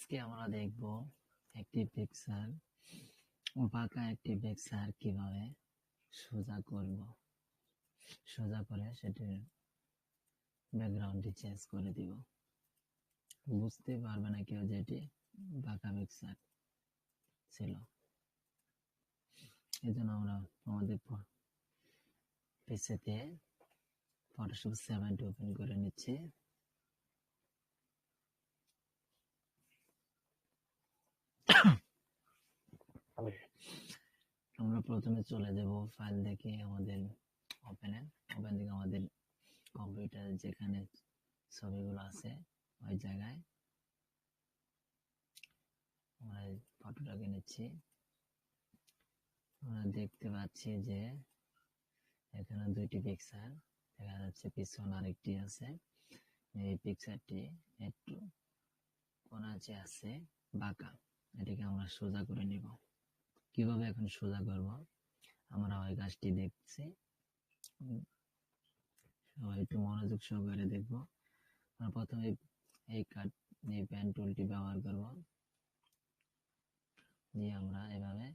আজকে আমরা দেখব একটি পিকচার বাঁকা একটি পিকচার কিভাবে সোজা করব। সোজা করে সেটির ব্যাকগ্রাউন্ডটি চেঞ্জ করে দিব। বুঝতে পারবে না কেউ যে এটি বাঁকা পিকচার ছিল। এই জন্য আমরা আমাদের পিসিতে ফটোশপ 7 ওপেন করে নিচ্ছি। আমরা প্রথমে চলে যাব ফাইল থেকে আমাদের ওপেন থেকে আমাদের কম্পিউটার যেখানে ছবিগুলো আছে ওই জায়গায় আমরা ফটোটাকে নিচ্ছি। আমরা দেখতে পাচ্ছি যে এখানে দুইটি পিকচার দেখা যাচ্ছে, পিছনে আরেকটি আছে। এই পিকচারটি একটু কোণাচে আছে, বাঁকা। এটাকে আমরা সোজা করে নিব। কিভাবে এখন সোজা করব আমরা ওই কাজটি দেখছি। সবাই একটু মনোযোগ সহকারে দেখবো। আমরা প্রথমে এই পেন টুলটি ব্যবহার করব। দিয়ে আমরা এভাবে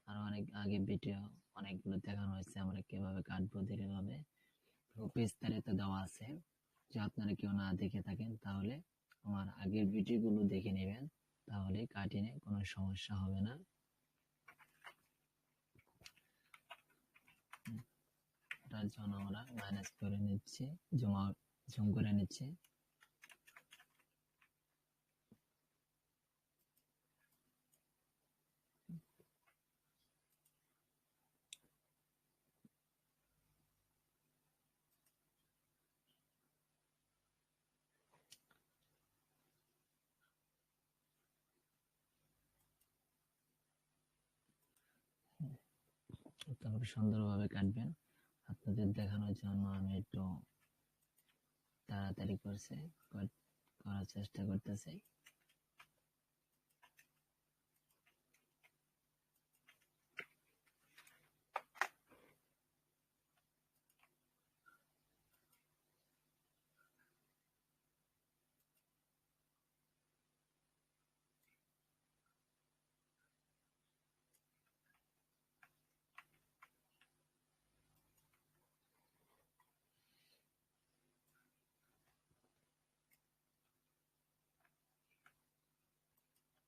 আরো অনেক আগে ভিডিও অনেকগুলো দেখানো হয়েছে আমরা কিভাবে কাটবো ধীরেভাবে, বিস্তারিত দেওয়া আছে। যে আপনারা কেউ না দেখে থাকেন তাহলে আমার আগের ভিডিওগুলো দেখে নেবেন, তাহলে কাটিনে কোনো সমস্যা হবে না। এটার জন্য আমরা মাইনাস করে নিচ্ছি, জুম করে নিচ্ছি। তবে সুন্দরভাবে কাটবেন। আপনাদের দেখানোর জন্য আমি একটু তাড়াতাড়ি করার চেষ্টা করতেছি।